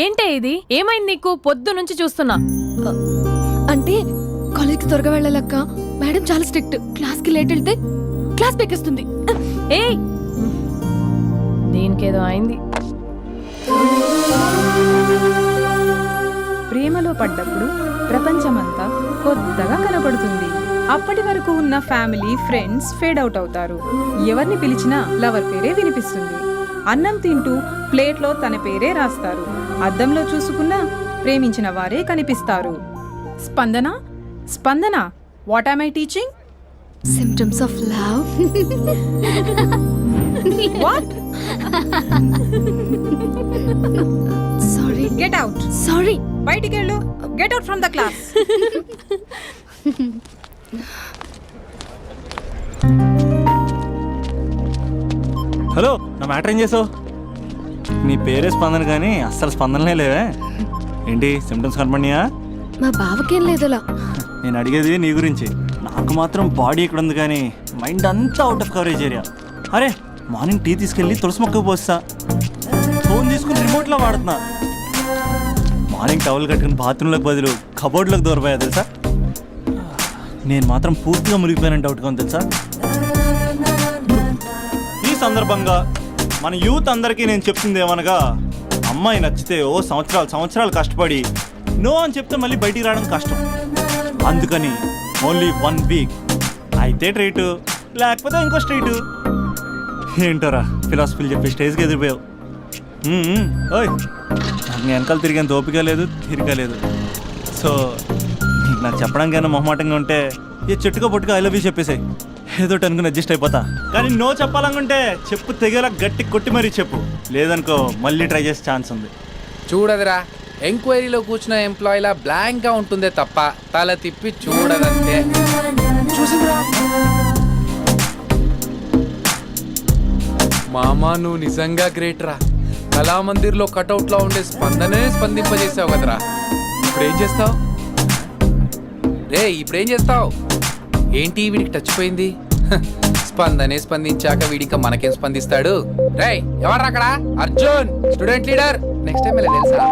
ఏంటే ఇది? ఏమైంది నీకు? పొద్దు నుంచి చూస్తున్నా. అంటే కాలేజ్కి త్వరగా వెళ్ళాలక్క. మేడం చాలా స్ట్రిక్ట్. క్లాస్కి లేట్ వెళ్తే క్లాస్ పెక్కేస్తుంది. ఏయ్, దీనికేదో అయింది. ప్రేమలో పడ్డప్పుడు ప్రపంచమంతా కొత్తగా కనబడుతుంది. అప్పటి వరకు ఉన్న ఫ్యామిలీ ఫ్రెండ్స్ ఫేడ్ అవుట్ అవుతారు. ఎవరిని పిలిచినా లవర్ పేరే వినిపిస్తుంది. అన్నం తింటూ ప్లేట్లో తన పేరే రాస్తారు. అద్దంలో చూసుకున్నా ప్రేమించిన వారే కనిపిస్తారు. Spandana, Spandana, what am I teaching? Symptoms of love. What? Sorry. Get out. Sorry. బయటికి వెళ్ళు. Get out from the class. Hello, నా మ్యాటర్ ఏం చేసావు? నీ పేరే స్పందన కానీ అస్సలు స్పందనలే లేవే. ఏంటి సిమ్టమ్స్ కనపడినాయా? మా బావకేం లేదులా. నేను అడిగేది నీ గురించి. నాకు మాత్రం బాడీ ఇక్కడ ఉంది కానీ మైండ్ అంతా అవుట్ ఆఫ్ కవరేజ్ ఏరియా. అరే, మార్నింగ్ టీ తీసుకెళ్ళి తులసి మొక్కకు పోస్తా. ఫోన్ తీసుకుని రిమోట్లో వాడుతున్నా. మార్నింగ్ టవల్ కట్టుకుని బాత్రూంలోకి బదులు కబోర్డ్లోకి దూరపోయా తెలుసా. నేను మాత్రం పూర్తిగా మునిగిపోయానని డౌట్గా ఉంది తెలుసా. ఈ సందర్భంగా మన యూత్ అందరికీ నేను చెప్తుంది ఏమనగా, అమ్మాయి నచ్చితే ఓ సంవత్సరాలు కష్టపడి నో అని చెప్తే మళ్ళీ బయటికి రావడం కష్టం. అందుకని ఓన్లీ 1 వీక్ అయితే ట్రీటు, లేకపోతే ఇంకో స్ట్రీటు. ఏంటోరా ఫిలాసఫీలు చెప్పి స్టేజ్కి ఎదిరిపోయావు. ఓయ్, నాకు వెనకాల తిరిగేంత ఓపిక లేదు, తీరిక లేదు. సో నీకు నాకు చెప్పడానికైనా మొహమాటంగా ఉంటే ఏ చెట్టుగా పొట్టుగా ఐ లవ్ యూ చెప్పేసాయి. ఏదో అనుకుని అడ్జస్ట్ అయిపోతా. కానీ నో చెప్పాలనుకుంటే చెప్పు తెగేలా గట్టి కొట్టి మరీ చెప్పు. లేదనుకో మళ్ళీ ట్రై చేసే ఛాన్స్ ఉంది. చూడదురా, ఎంక్వైరీలో కూర్చున్న ఎంప్లాయీలా బ్లాంక్గా ఉంటుందే తప్ప తల తిప్పి చూడదంతే. చూసిందిరా మామా, నువ్వు నిజంగా గ్రేట్ రా. కళామందిర్లో కటౌట్లో ఉండే స్పందనే స్పందింపజేసావు కదరా. ఇప్పుడేం చేస్తావు రే? ఇప్పుడేం చేస్తావు? ఏంటి వీడికి టచ్ పోయింది? స్పందనే స్పందించాక వీడిక మనకేం స్పందిస్తాడు? రేయ్, ఎవరు అక్కడ? Arjun, student leader. Next time తెలుసా?